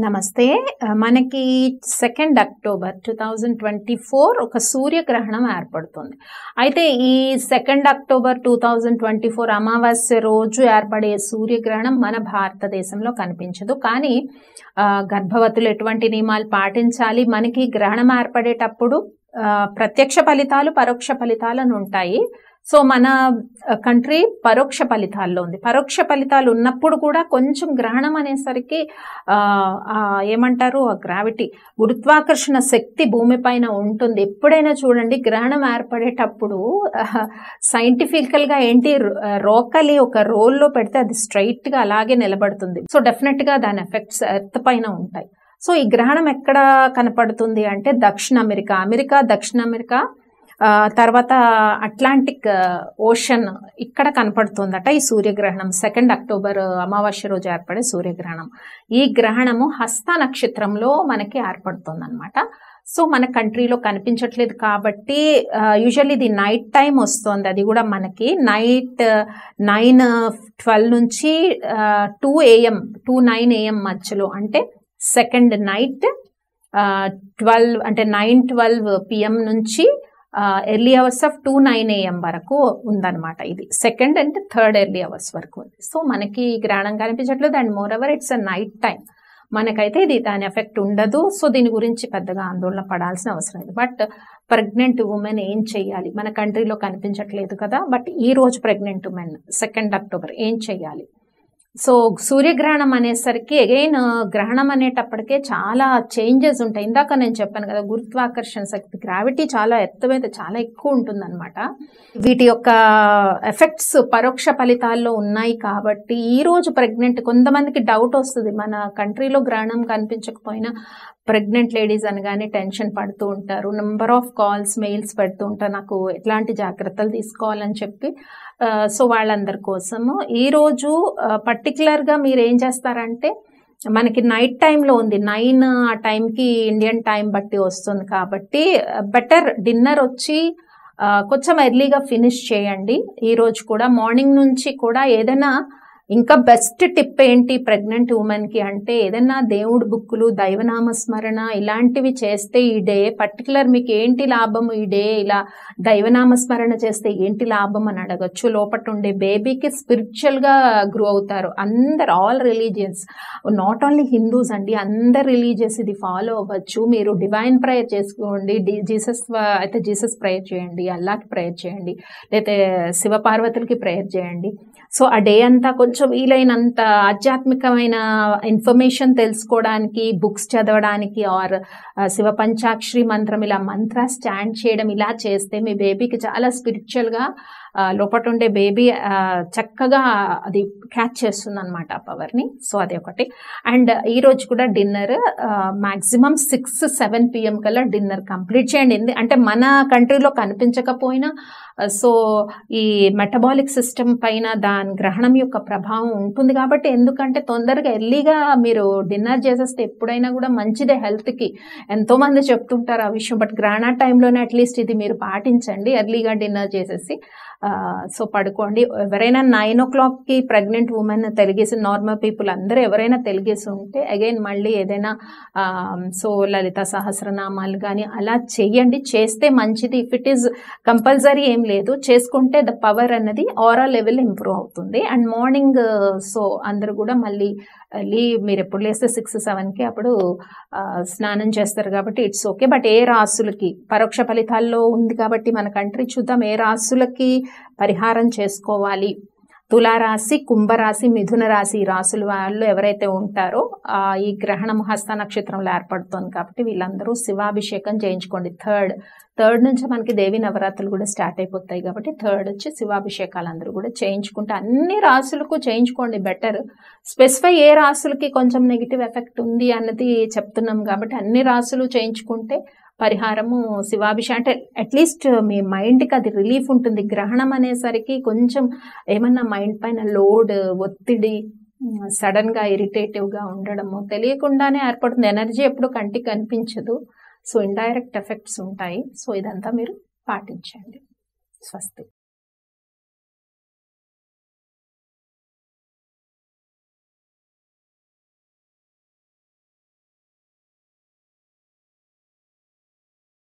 నమస్తే. మనకి 2 అక్టోబర్ 2024 ఒక సూర్యగ్రహణం ఏర్పడుతుంది. అయితే ఈ 2 అక్టోబర్ 2024 అమావాస్య రోజు ఏర్పడే సూర్యగ్రహణం మన భారతదేశంలో కనిపించదు. కానీ గర్భవతులు ఎటువంటి నియమాలు పాటించాలి, మనకి గ్రహణం ఏర్పడేటప్పుడు ప్రత్యక్ష ఫలితాలు, పరోక్ష ఫలితాలు అని ఉంటాయి. సో మన కంట్రీ పరోక్ష ఫలితాల్లో ఉంది. పరోక్ష ఫలితాలు ఉన్నప్పుడు కూడా కొంచెం గ్రహణం అనేసరికి ఏమంటారు, ఆ గ్రావిటీ, గురుత్వాకర్షణ శక్తి భూమిపైన ఉంటుంది. ఎప్పుడైనా చూడండి, గ్రహణం ఏర్పడేటప్పుడు సైంటిఫికల్గా ఏంటి, రోకలి ఒక రోల్లో పెడితే అది స్ట్రైట్ గా అలాగే నిలబడుతుంది. సో డెఫినెట్ గా దాని ఎఫెక్ట్స్ ఎర్త్ పైన ఉంటాయి. సో ఈ గ్రహణం ఎక్కడ కనపడుతుంది అంటే దక్షిణ అమెరికా, దక్షిణ అమెరికా, తర్వాత అట్లాంటిక్ ఓషన్ ఇక్కడ కనపడుతుందట ఈ సూర్యగ్రహణం. 2 అక్టోబర్ అమావాస్య రోజు ఏర్పడే సూర్యగ్రహణం. ఈ గ్రహణము హస్త నక్షత్రంలో మనకి ఏర్పడుతుంది అనమాట. సో మన కంట్రీలో కనిపించట్లేదు కాబట్టి యూజువల్లీ ఇది నైట్ టైం వస్తుంది. అది కూడా మనకి నైట్ 9:12 నుంచి 2 AM మధ్యలో, అంటే సెకండ్ నైట్ 9:12 PM నుంచి ఎర్లీ అవర్స్ ఆఫ్ 9 AM వరకు ఉందన్నమాట. ఇది second and third early hours వరకు ఉంది. సో మనకి గ్రహణం కనిపించట్లేదు. And more ever it's a night time. మనకైతే ఇది దాని ఎఫెక్ట్ ఉండదు. సో దీని గురించి పెద్దగా ఆందోళన పడాల్సిన అవసరం లేదు. బట్ ప్రెగ్నెంట్ ఉమెన్ ఏం చెయ్యాలి? మన కంట్రీలో కనిపించట్లేదు కదా, బట్ ఈ రోజు ప్రెగ్నెంట్ ఉమెన్ 2 అక్టోబర్ ఏం చెయ్యాలి? సో సూర్యగ్రహణం అనేసరికి అగైన్ గ్రహణం అనేటప్పటికే చాలా చేంజెస్ ఉంటాయి. ఇందాక నేను చెప్పాను కదా, గురుత్వాకర్షణ శక్తి, గ్రావిటీ చాలా ఎత్తువైతే చాలా ఎక్కువ ఉంటుందన్నమాట. వీటి యొక్క ఎఫెక్ట్స్ పరోక్ష ఫలితాల్లో ఉన్నాయి కాబట్టి ఈ రోజు ప్రెగ్నెంట్, కొంతమందికి డౌట్ వస్తుంది, మన కంట్రీలో గ్రహణం కనిపించకపోయినా ప్రెగ్నెంట్ లేడీస్ అనగానే టెన్షన్ పడుతూ ఉంటారు. నెంబర్ ఆఫ్ కాల్స్, మెయిల్స్ పెడుతూ ఉంటారు, నాకు ఎట్లాంటి జాగ్రత్తలు తీసుకోవాలని చెప్పి. సో వాళ్ళందరి కోసము ఈరోజు పర్టికులర్గా మీరు ఏం చేస్తారంటే, మనకి నైట్ టైంలో ఉంది, 9 ఆ టైంకి ఇండియన్ టైం బట్టి వస్తుంది కాబట్టి బెటర్ డిన్నర్ వచ్చి కొంచెం ఎర్లీగా ఫినిష్ చేయండి. ఈరోజు కూడా మార్నింగ్ నుంచి కూడా ఏదైనా, ఇంకా బెస్ట్ టిప్ ఏంటి ప్రెగ్నెంట్ ఉమెన్కి అంటే, ఏదైనా దేవుడి బుక్కులు, దైవనామ స్మరణ ఇలాంటివి చేస్తే ఈ డే పర్టికులర్ మీకు ఏంటి లాభం, ఈ డే ఇలా దైవనామ స్మరణ చేస్తే ఏంటి లాభం అని అడగచ్చు. లోపల ఉండే బేబీకి స్పిరిచువల్గా గ్రో అవుతారు. అందరు, all religions, not only Hindus అండి, అందరు రిలీజియస్ ఇది ఫాలో అవ్వచ్చు. మీరు డివైన్ ప్రేయర్ చేసుకోండి, అయితే జీసస్ ప్రేయర్ చేయండి, అల్లాకి ప్రేయర్ చేయండి, లేకపోతే శివపార్వతులకి ప్రేయర్ చేయండి. సో ఆ డే అంతా కొంచెం వీలైనంత ఆధ్యాత్మికమైన ఇన్ఫర్మేషన్ తెలుసుకోవడానికి, బుక్స్ చదవడానికి, ఆర్ శివ పంచాక్షరి మంత్రం, ఇలా మంత్ర స్టాండ్ చేయడం, ఇలా చేస్తే మీ బేబీకి చాలా స్పిరిచువల్గా లోపల ఉండే బేబీ చక్కగా అది క్యాచ్ చేస్తుంది అనమాట ఆ పవర్ని. సో అది ఒకటి. అండ్ ఈ రోజు కూడా డిన్నర్ మాక్సిమం 6-7 PM కల్లా డిన్నర్ కంప్లీట్ చేయండి. అంటే మన కంట్రీలో కనిపించకపోయినా సో ఈ మెటబాలిక్ సిస్టమ్ పైన దాని గ్రహణం యొక్క ప్రభావం ఉంటుంది కాబట్టి, ఎందుకంటే తొందరగా ఎర్లీగా మీరు డిన్నర్ చేసేస్తే ఎప్పుడైనా కూడా మంచిదే హెల్త్కి. ఎంతో మంది చెప్తుంటారు ఆ విషయం, బట్ గ్రహణ టైంలోనే అట్లీస్ట్ ఇది మీరు పాటించండి, ఎర్లీగా డిన్నర్ చేసేసి సో పడుకోండి. ఎవరైనా 9 o'clockకి ప్రెగ్నెంట్ ఉమెన్ తెలిగేసి, నార్మల్ పీపుల్ అందరూ ఎవరైనా తెలిగేసి ఉంటే అగైన్ మళ్ళీ ఏదైనా సో లలిత సహస్రనామాలు కానీ అలా చెయ్యండి, చేస్తే మంచిది. ఇఫ్ ఇట్ ఈస్ కంపల్సరీ ఏం లేదు, చేసుకుంటే ద పవర్ అన్నది ఆరా లెవెల్ ఇంప్రూవ్ అవుతుంది. అండ్ మార్నింగ్ సో అందరూ కూడా మళ్ళీ మీరు ఎప్పుడు లేస్తే 6-7కి అప్పుడు స్నానం చేస్తారు కాబట్టి ఇట్స్ ఓకే. బట్ ఏ రాసులకి పరోక్ష ఫలితాల్లో ఉంది కాబట్టి మన కంట్రీ చూద్దాం, ఏ రాసులకి పరిహారం చేసుకోవాలి. తులారాశి, కుంభరాశి, మిథున రాశి రాసుల వాళ్ళు ఎవరైతే ఉంటారో ఈ గ్రహణం హస్త నక్షత్రంలో ఏర్పడుతుంది కాబట్టి వీళ్ళందరూ శివాభిషేకం చేయించుకోండి. థర్డ్ నుంచి మనకి దేవి నవరాత్రులు కూడా స్టార్ట్ అయిపోతాయి కాబట్టి థర్డ్ వచ్చి శివాభిషేకాలు అందరూ కూడా చేయించుకుంటే, అన్ని రాసులకు చేయించుకోండి బెటర్. స్పెసిఫై ఏ రాసులకి కొంచెం నెగిటివ్ ఎఫెక్ట్ ఉంది అన్నది చెప్తున్నాం కాబట్టి అన్ని రాసులు చేయించుకుంటే పరిహారము శివాభిషేకం, అంటే అట్లీస్ట్ మీ మైండ్కి అది రిలీఫ్ ఉంటుంది. గ్రహణం అనేసరికి కొంచెం ఏమన్నా మైండ్ పైన లోడ్, ఒత్తిడి, సడన్గా ఇరిటేటివ్గా ఉండడము తెలియకుండానే ఏర్పడుతుంది. ఎనర్జీ ఎప్పుడు కంటికి కనిపించదు. సో ఇండైరెక్ట్ ఎఫెక్ట్స్ ఉంటాయి. సో ఇదంతా మీరు పాటించండి. స్వస్తి.